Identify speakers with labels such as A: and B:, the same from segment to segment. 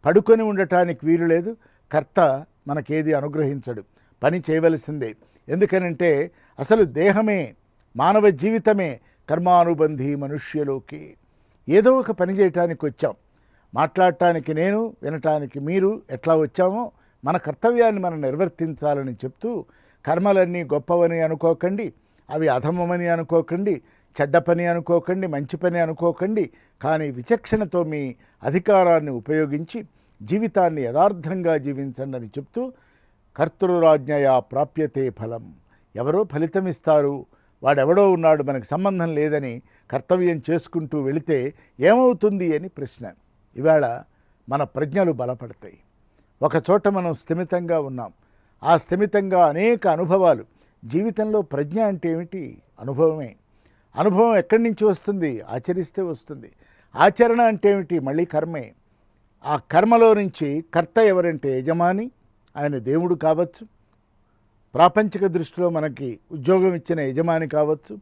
A: పడుకొని ఉండటానికి వీలు లేదు. కర్త మనకేది అనుగ్రహించడు, పని చేయవలసిందే. ఎందుకనంటే అసలు దేహమే, మానవ జీవితమే కర్మానుబంధి మనుష్యలోకి. ఏదో ఒక పని చేయటానికి వచ్చాం. మాట్లాడటానికి నేను, వినటానికి మీరు ఎట్లా వచ్చామో మన కర్తవ్యాన్ని మనం నిర్వర్తించాలని చెప్తూ, కర్మలన్నీ గొప్పవని అనుకోకండి, అవి అధమమని అనుకోకండి, చెడ్డ పని అనుకోకండి, మంచి పని అనుకోకండి. కానీ విచక్షణతో మీ అధికారాన్ని ఉపయోగించి జీవితాన్ని యథార్థంగా జీవించండి అని చెప్తూ, కర్తృరాజ్ఞయా ప్రాప్యతే ఫలం. ఎవరో ఫలితం ఇస్తారు, వాడెవడో ఉన్నాడు, మనకు సంబంధం లేదని కర్తవ్యం చేసుకుంటూ వెళితే ఏమవుతుంది అని ప్రశ్న. ఇవాళ మన ప్రజ్ఞలు బలపడతాయి. ఒక చోట మనం స్థిమితంగా ఉన్నాం. ఆ స్థిమితంగా అనేక అనుభవాలు. జీవితంలో ప్రజ్ఞ అంటే ఏమిటి? అనుభవమే. అనుభవం ఎక్కడి నుంచి వస్తుంది? ఆచరిస్తే వస్తుంది. ఆచరణ అంటే ఏమిటి? మళ్ళీ కర్మే. ఆ కర్మలో నుంచి కర్త ఎవరంటే యజమాని, ఆయన దేవుడు కావచ్చు, ప్రాపంచిక దృష్టిలో మనకి ఉద్యోగం ఇచ్చిన యజమాని కావచ్చు,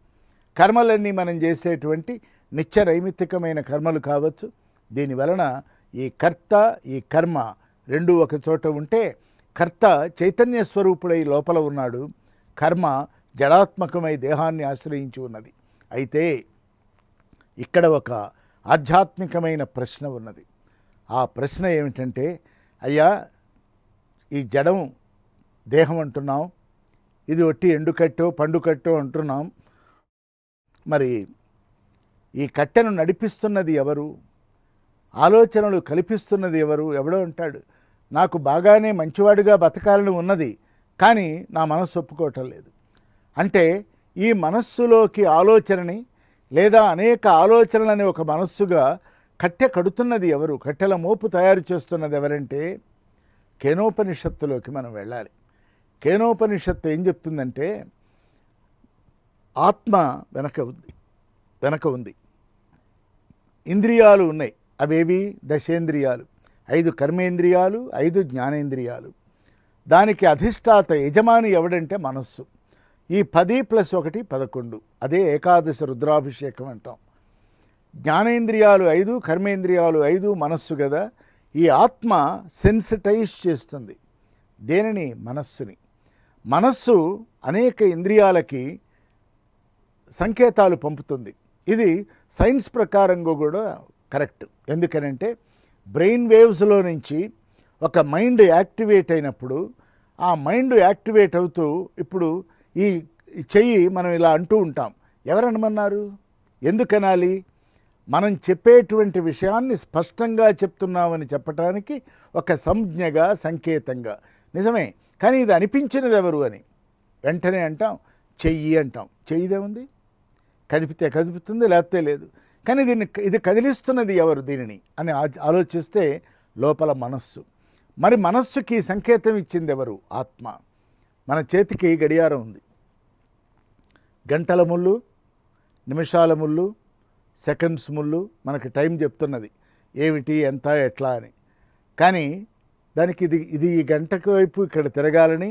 A: కర్మలన్నీ మనం చేసేటువంటి నిత్య నైమిత్తికమైన కర్మలు కావచ్చు. దీనివలన ఈ కర్త, ఈ కర్మ రెండు ఒక చోట ఉంటే, కర్త చైతన్య స్వరూపుడై లోపల ఉన్నాడు, కర్మ జడాత్మకమై దేహాన్ని ఆశ్రయించి ఉన్నది. అయితే ఇక్కడ ఒక ఆధ్యాత్మికమైన ప్రశ్న ఉన్నది. ఆ ప్రశ్న ఏమిటంటే, అయ్యా ఈ జడం దేహం అంటున్నాం, ఇది ఒట్టి ఎండుకట్టో పండుకట్టో అంటున్నాం, మరి ఈ కట్టెను నడిపిస్తున్నది ఎవరు? ఆలోచనలు కల్పిస్తున్నది ఎవరు? ఎవడో అంటాడు, నాకు బాగానే మంచివాడిగా బతకాలని ఉన్నది, కానీ నా మనస్సు ఒప్పుకోవటం లేదు. అంటే ఈ మనస్సులోకి ఆలోచనని, లేదా అనేక ఆలోచనలని ఒక మనస్సుగా కట్టె కడుతున్నది ఎవరు? కట్టెల మోపు తయారు చేస్తున్నది ఎవరంటే కేనోపనిషత్తులోకి మనం వెళ్ళాలి. కేనోపనిషత్తు ఏం చెప్తుందంటే, ఆత్మ వెనక ఉంది, ఇంద్రియాలు ఉన్నాయి. అవేవి? దశేంద్రియాలు, 5 కర్మేంద్రియాలు, 5 జ్ఞానేంద్రియాలు. దానికి అధిష్టాత యజమాని ఎవడంటే మనస్సు. ఈ 10 + 1 11, అదే ఏకాదశ రుద్రాభిషేకం అంటాం. జ్ఞానేంద్రియాలు 5, కర్మేంద్రియాలు 5, మనస్సు కదా. ఈ ఆత్మ సెన్సిటైజ్ చేస్తుంది దేనిని? మనస్సుని. మనస్సు అనేక ఇంద్రియాలకి సంకేతాలు పంపుతుంది. ఇది సైన్స్ ప్రకారంగా కూడా కరెక్ట్. ఎందుకనంటే బ్రెయిన్ వేవ్స్లో నుంచి ఒక మైండ్ యాక్టివేట్ అయినప్పుడు, ఆ మైండ్ యాక్టివేట్ అవుతూ, ఇప్పుడు ఈ చెయ్యి మనం ఇలా అంటూ ఉంటాం. ఎవరనమన్నారు? ఎందుకనాలి? మనం చెప్పేటువంటి విషయాన్ని స్పష్టంగా చెప్తున్నామని చెప్పటానికి ఒక సంజ్ఞగా, సంకేతంగా. నిజమే, కానీ ఇది అనిపించినది ఎవరు అని వెంటనే అంటాం చెయ్యి అంటాం. చెయ్యిదే ఉంది, కదిపితే కదుపుతుంది, లేకపోతే లేదు. కానీ ఇది కదిలిస్తున్నది ఎవరు దీనిని అని ఆలోచిస్తే లోపల మనస్సు. మరి మనస్సుకి సంకేతం ఇచ్చింది ఎవరు? ఆత్మ. మన చేతికి గడియారం ఉంది, గంటల ముళ్ళు, నిమిషాల ముళ్ళు, సెకండ్స్ ముళ్ళు మనకి టైం చెప్తున్నది ఏమిటి, ఎంత, ఎట్లా అని. కానీ దానికి ఇది ఈ గంటకు వైపు ఇక్కడ తిరగాలని,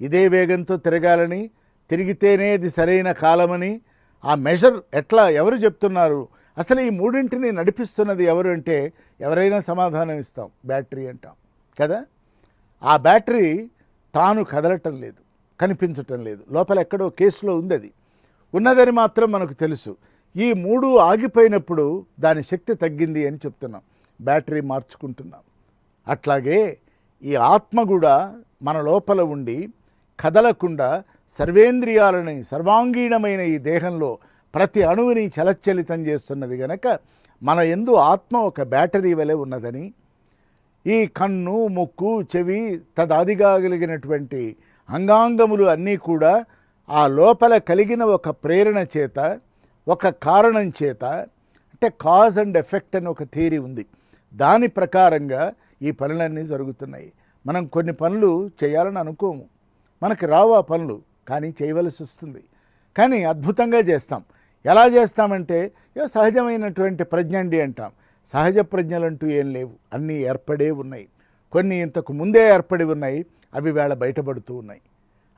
A: ఇదే వేగంతో తిరగాలని, తిరిగితేనే ఇది సరైన కాలమని ఆ మెజర్ ఎట్లా, ఎవరు చెప్తున్నారు? అసలు ఈ మూడింటిని నడిపిస్తున్నది ఎవరు అంటే ఎవరైనా సమాధానం ఇస్తాం, బ్యాటరీ అంటాం కదా. ఆ బ్యాటరీ తాను కదలటం లేదు, కనిపించటం లేదు, లోపల ఎక్కడో కేసులో ఉంది. అది ఉన్నదని మాత్రం మనకు తెలుసు. ఈ 3 ఆగిపోయినప్పుడు దాని శక్తి తగ్గింది అని చెప్తున్నాం, బ్యాటరీ మార్చుకుంటున్నాం. అట్లాగే ఈ ఆత్మ కూడా మన లోపల ఉండి కదలకుండా సర్వేంద్రియాలని, సర్వాంగీణమైన ఈ దేహంలో ప్రతి అణువుని చలచలితం చేస్తున్నది గనక మన యందు ఆత్మ ఒక బ్యాటరీ వలె ఉన్నదని, ఈ కన్ను, ముక్కు, చెవి తదాదిగా కలిగినటువంటి అంగాంగములు అన్నీ కూడా ఆ లోపల కలిగిన ఒక ప్రేరణ చేత, ఒక కారణం చేత, అంటే కాజ్ అండ్ ఎఫెక్ట్ అని ఒక థియరీ ఉంది, దాని ప్రకారంగా ఈ పనులన్నీ జరుగుతున్నాయి. మనం కొన్ని పనులు చేయాలని అనుకోము, మనకి రావు ఆ పనులు, కానీ చేయవలసి వస్తుంది. కానీ అద్భుతంగా చేస్తాం. ఎలా చేస్తామంటే సహజమైనటువంటి ప్రజ్ఞ అండి అంటాం. సహజ ప్రజ్ఞలంటూ ఏం లేవు, అన్నీ ఏర్పడే ఉన్నాయి. కొన్ని ఇంతకు ముందే ఏర్పడి ఉన్నాయి, అవి వేళ బయటపడుతూ ఉన్నాయి.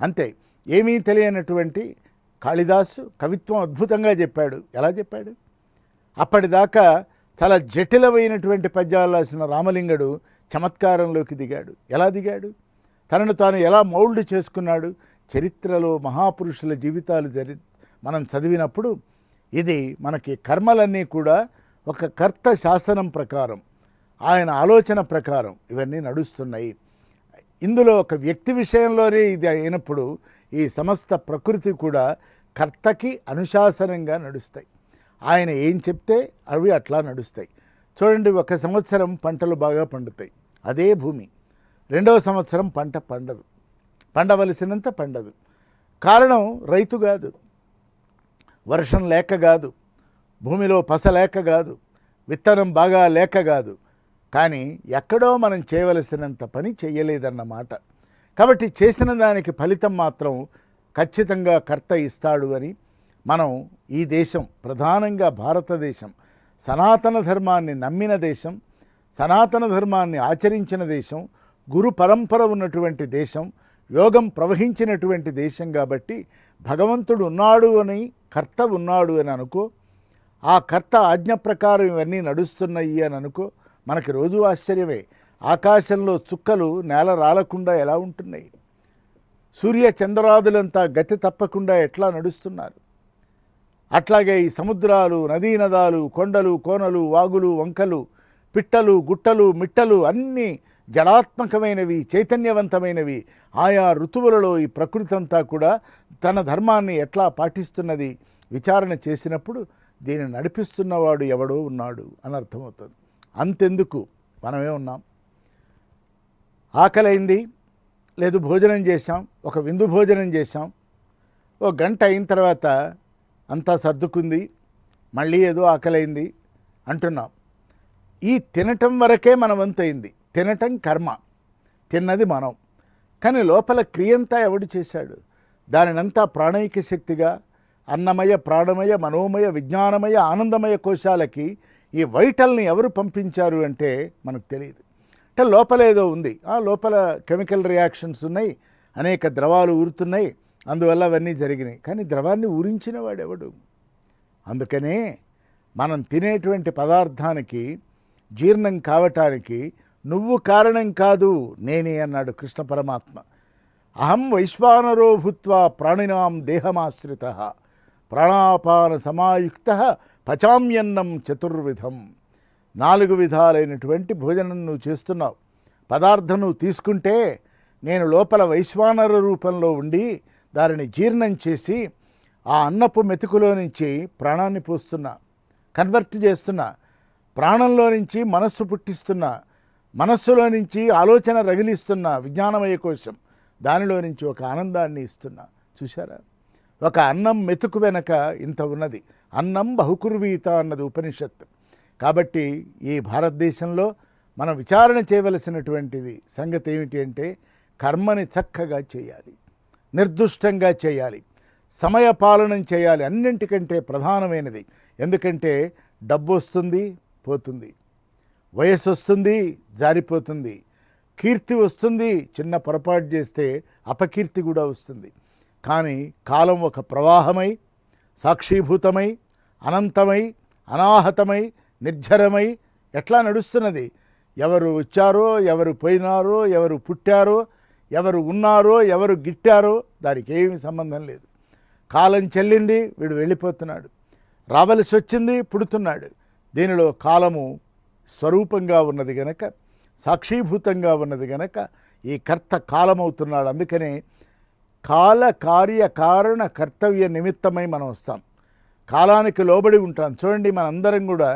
A: అంతే. ఏమీ తెలియనటువంటి కాళిదాసు కవిత్వం అద్భుతంగా చెప్పాడు. ఎలా చెప్పాడు? అప్పటిదాకా చాలా జటిలమైనటువంటి పద్యాలు రాసిన రామలింగడు చమత్కారంలోకి దిగాడు. ఎలా దిగాడు? తనను తాను ఎలా మౌల్డ్ చేసుకున్నాడు? చరిత్రలో మహాపురుషుల జీవితాలు మనం చదివినప్పుడు ఇది మనకి కర్మలన్నీ కూడా ఒక కర్త శాసనం ప్రకారం, ఆయన ఆలోచన ప్రకారం ఇవన్నీ నడుస్తున్నాయి. ఇందులో ఒక వ్యక్తి విషయంలోనే ఇది అయినప్పుడు ఈ సమస్త ప్రకృతి కూడా కర్తకి అనుశాసనంగా నడుస్తాయి. ఆయన ఏం చెప్తే అవి అట్లా నడుస్తాయి. చూడండి, 1 సంవత్సరం పంటలు బాగా పండుతాయి, అదే భూమి. 2వ సంవత్సరం పంట పండదు, పండవలసినంత పండదు. కారణం రైతు కాదు, వర్షం లేక కాదు, భూమిలో పస లేక కాదు, విత్తనం బాగా లేక కాదు, కానీ ఎక్కడో మనం చేయవలసినంత పని చేయలేదన్నమాట. కాబట్టి చేసిన దానికి ఫలితం మాత్రం ఖచ్చితంగా కర్త ఇస్తాడు అని మనం ఈ దేశం, ప్రధానంగా భారతదేశం, సనాతన ధర్మాన్ని నమ్మిన దేశం, సనాతన ధర్మాన్ని ఆచరించిన దేశం, గురు పరంపర ఉన్నటువంటి దేశం, యోగం ప్రవహించినటువంటి దేశం కాబట్టి భగవంతుడు ఉన్నాడు అని, కర్త ఉన్నాడు అని అనుకో, ఆ కర్త ఆజ్ఞ ప్రకారం ఇవన్నీ నడుస్తున్నాయి అని అనుకో, మనకి రోజు ఆశ్చర్యమే. ఆకాశంలో చుక్కలు నేల రాలకుండా ఎలా ఉంటున్నాయి? సూర్య చంద్రాదులంతా గతి తప్పకుండా ఎట్లా నడుస్తున్నారు? అట్లాగే ఈ సముద్రాలు, నదీ నదాలు, కొండలు, కోనలు, వాగులు, వంకలు, పిట్టలు, గుట్టలు, మిట్టలు అన్నీ జడాత్మకమైనవి, చైతన్యవంతమైనవి. ఆయా ఋతువులలో ఈ ప్రకృతి అంతా కూడా తన ధర్మాన్ని ఎట్లా పాటిస్తున్నది విచారణ చేసినప్పుడు దీన్ని నడిపిస్తున్నవాడు ఎవడో ఉన్నాడు అని అర్థమవుతుంది. అంతెందుకు, మనమే ఉన్నాం. ఆకలైంది, లేదు భోజనం చేశాం, ఒక విందు భోజనం చేశాం, ఓ గంట అయిన తర్వాత అంతా సర్దుకుంది, మళ్ళీ ఏదో ఆకలైంది అంటున్నాం. ఈ తినటం వరకే మన వంతైంది. తినటం కర్మ, తిన్నది మనం. కానీ లోపల క్రియంతా ఎవడు చేశాడు? దానినంతా ప్రాణైక శక్తిగా అన్నమయ, ప్రాణమయ, మనోమయ, విజ్ఞానమయ, ఆనందమయ కోశాలకి ఈ వైటల్ని ఎవరు పంపించారు అంటే మనకు తెలియదు. అంటే లోపల ఏదో ఉంది, ఆ లోపల కెమికల్ రియాక్షన్స్ ఉన్నాయి, అనేక ద్రవాలు ఊరుతున్నాయి, అందువల్ల అవన్నీ జరిగినాయి. కానీ ద్రవాన్ని ఊరించిన వాడెవడు? అందుకనే మనం తినేటువంటి పదార్థానికి జీర్ణం కావటానికి నువ్వు కారణం కాదు, నేనే అన్నాడు కృష్ణ పరమాత్మ. అహం వైశ్వానరో భూత్వా ప్రాణినాం దేహమాశ్రిత ప్రాణాపాన సమాయుక్త పచామ్యన్నం చతుర్విధం. 4 విధాలైనటువంటి భోజనం నువ్వు చేస్తున్నావు. పదార్థం నువ్వు తీసుకుంటే నేను లోపల వైశ్వానర రూపంలో ఉండి దానిని జీర్ణం చేసి ఆ అన్నపు మెతుకులో నుంచి ప్రాణాన్ని పోస్తున్నా, కన్వర్ట్ చేస్తున్నా. ప్రాణంలో నుంచి మనస్సు పుట్టిస్తున్నా, మనస్సులో నుంచి ఆలోచన రగిలిస్తున్నా, విజ్ఞానమయ కోశం దానిలో నుంచి ఒక ఆనందాన్ని ఇస్తున్నా. చూశారా? ఒక అన్నం మెతుకు వెనక ఇంత ఉన్నది. అన్నం బహుకుర్వీత అన్నది ఉపనిషత్తు. కాబట్టి ఈ భారతదేశంలో మనం విచారణ చేయవలసినటువంటిది సంగతి ఏమిటి అంటే, కర్మని చక్కగా చేయాలి, నిర్దుష్టంగా చేయాలి, సమయపాలనం చేయాలి. అన్నింటికంటే ప్రధానమైనది. ఎందుకంటే డబ్బు వస్తుంది, పోతుంది, వయస్సు వస్తుంది, జారిపోతుంది, కీర్తి వస్తుంది, చిన్న పొరపాటు చేస్తే అపకీర్తి కూడా వస్తుంది. కానీ కాలం ఒక ప్రవాహమై, సాక్షీభూతమై, అనంతమై, అనాహతమై, నిర్జరమై ఎట్లా నడుస్తున్నది? ఎవరు వచ్చారో, ఎవరు పోయినారో, ఎవరు పుట్టారో, ఎవరు ఉన్నారో, ఎవరు గిట్టారో దానికి ఏమీ సంబంధం లేదు. కాలం చెల్లింది, వీడు వెళ్ళిపోతున్నాడు. రావలసి వచ్చింది, పుడుతున్నాడు. దీనిలో కాలము స్వరూపంగా ఉన్నది గనక, సాక్షీభూతంగా ఉన్నది గనక ఈ కర్త కాలమవుతున్నాడు. అందుకనే కాల కార్య కారణ కర్తవ్య నిమిత్తమై మనం వస్తాం, కాలానికి లోబడి ఉంటాం. చూడండి, మనందరం కూడా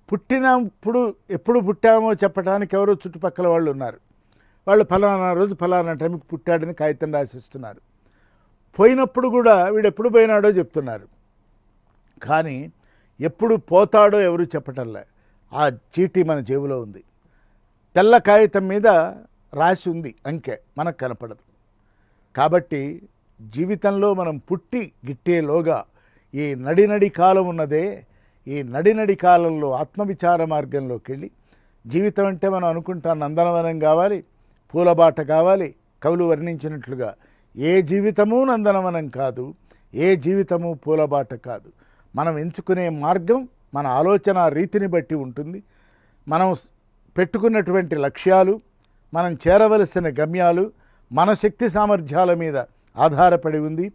A: పుట్టినప్పుడు ఎప్పుడు పుట్టామో చెప్పడానికి ఎవరో చుట్టుపక్కల వాళ్ళు ఉన్నారు. వాళ్ళు ఫలానా రోజు ఫలానా టైంకి పుట్టాడని కాగితం రాసిస్తున్నారు. పోయినప్పుడు కూడా వీడు ఎప్పుడు పోయినాడో చెప్తున్నారు. కానీ ఎప్పుడు పోతాడో ఎవరు చెప్పటంలే. ఆ చీటీ మన జేబులో ఉంది, తెల్ల కాగితం మీద రాసి ఉంది, అంకె మనకు కనపడదు. కాబట్టి జీవితంలో మనం పుట్టి గిట్టేలోగా ఈ నడి కాలం ఉన్నదే, ఈ నడి కాలంలో ఆత్మవిచార మార్గంలోకి వెళ్ళి, జీవితం అంటే మనం అనుకుంటాం నందనవనం కావాలి, పూలబాట కావాలి. కవులు వర్ణించినట్లుగా ఏ జీవితము నందనవనం కాదు, ఏ జీవితము పూలబాట కాదు. మనం ఎంచుకునే మార్గం మన ఆలోచన రీతిని బట్టి ఉంటుంది. మనం పెట్టుకున్నటువంటి లక్ష్యాలు, మనం చేరవలసిన గమ్యాలు మన శక్తి సామర్థ్యాల మీద ఆధారపడి ఉంది.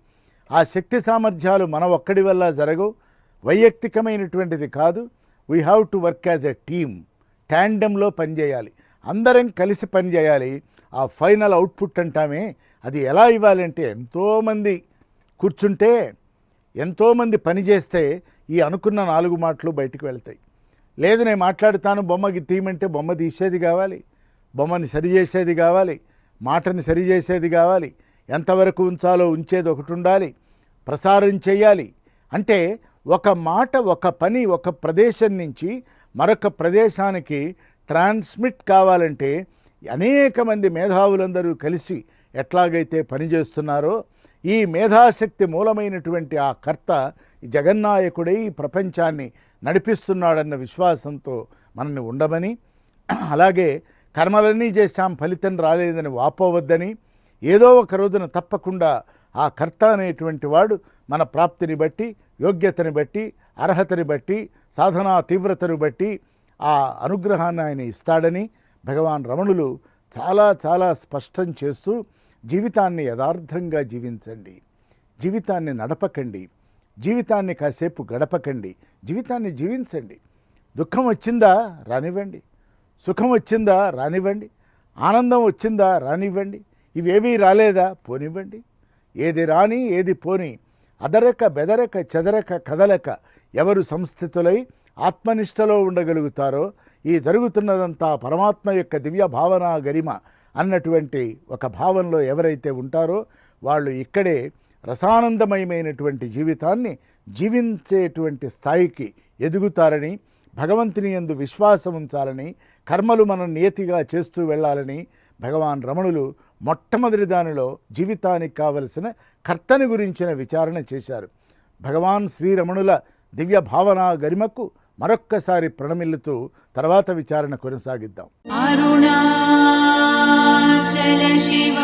A: ఆ శక్తి సామర్థ్యాలు మన ఒక్కడి వల్ల జరగవు, వైయక్తికమైనటువంటిది కాదు. We have to work as a team, ట్యాండెంలో పనిచేయాలి, అందరం కలిసి పనిచేయాలి. ఆ ఫైనల్ అవుట్పుట్ అంటామే, అది ఎలా ఇవ్వాలంటే ఎంతోమంది కూర్చుంటే, ఎంతోమంది పనిచేస్తే ఈ అనుకున్న 4 మాటలు బయటికి వెళ్తాయి. లేదు నేను మాట్లాడుతాను, బొమ్మకి తీయమంటే బొమ్మ తీసేది కావాలి, బొమ్మని సరిచేసేది కావాలి, మాటని సరిచేసేది కావాలి, ఎంతవరకు ఉంచాలో ఉంచేది ఒకటి ఉండాలి, ప్రసారం చేయాలి. అంటే ఒక మాట, ఒక పని ఒక ప్రదేశం నుంచి మరొక ప్రదేశానికి ట్రాన్స్మిట్ కావాలంటే అనేక మంది మేధావులందరూ కలిసి ఎట్లాగైతే పనిచేస్తున్నారో, ఈ మేధాశక్తి మూలమైనటువంటి ఆ కర్త జగన్నాయకుడై ఈ ప్రపంచాన్ని నడిపిస్తున్నాడన్న విశ్వాసంతో మనల్ని ఉండమని, అలాగే కర్మలన్నీ చేశాం ఫలితం రాలేదని వాపోవద్దని, ఏదో ఒక రోజున తప్పకుండా ఆ కర్త అనేటువంటి వాడు మన ప్రాప్తిని బట్టి, యోగ్యతని బట్టి, అర్హతని బట్టి, సాధనా తీవ్రతను బట్టి ఆ అనుగ్రహాన్ని ఆయన ఇస్తాడని భగవాన్ రమణులు చాలా చాలా స్పష్టం చేస్తూ, జీవితాన్ని యథార్థంగా జీవించండి, జీవితాన్ని నడపకండి, జీవితాన్ని కాసేపు గడపకండి, జీవితాన్ని జీవించండి. దుఃఖం వచ్చిందా రానివ్వండి, సుఖం వచ్చిందా రానివ్వండి, ఆనందం వచ్చిందా రానివ్వండి, ఇవేవీ రాలేదా పోనివ్వండి. ఏది రాని ఏది పోని, అదరక బెదరక చెదరక కదలక ఎవరు సంస్థితులై ఆత్మనిష్టలో ఉండగలుగుతారో, ఈ జరుగుతున్నదంతా పరమాత్మ యొక్క దివ్య భావన గరిమ అన్నటువంటి ఒక భావంలో ఎవరైతే ఉంటారో వాళ్ళు ఇక్కడే రసానందమయమైనటువంటి జీవితాన్ని జీవించేటువంటి స్థాయికి ఎదుగుతారని, భగవంతుని యందు విశ్వాసం ఉంచాలని, కర్మలు మనం నియతిగా చేస్తూ వెళ్ళాలని భగవాన్ రమణులు మొట్టమొదటి దానిలో జీవితానికి కావలసిన కర్తని గురించిన విచారణ చేశారు. భగవాన్ శ్రీరమణుల దివ్య భావన గరిమకు మరొక్కసారి ప్రణమిల్లుతూ తర్వాత విచారణ కొనసాగిద్దాం.
B: అరుణాచల శివ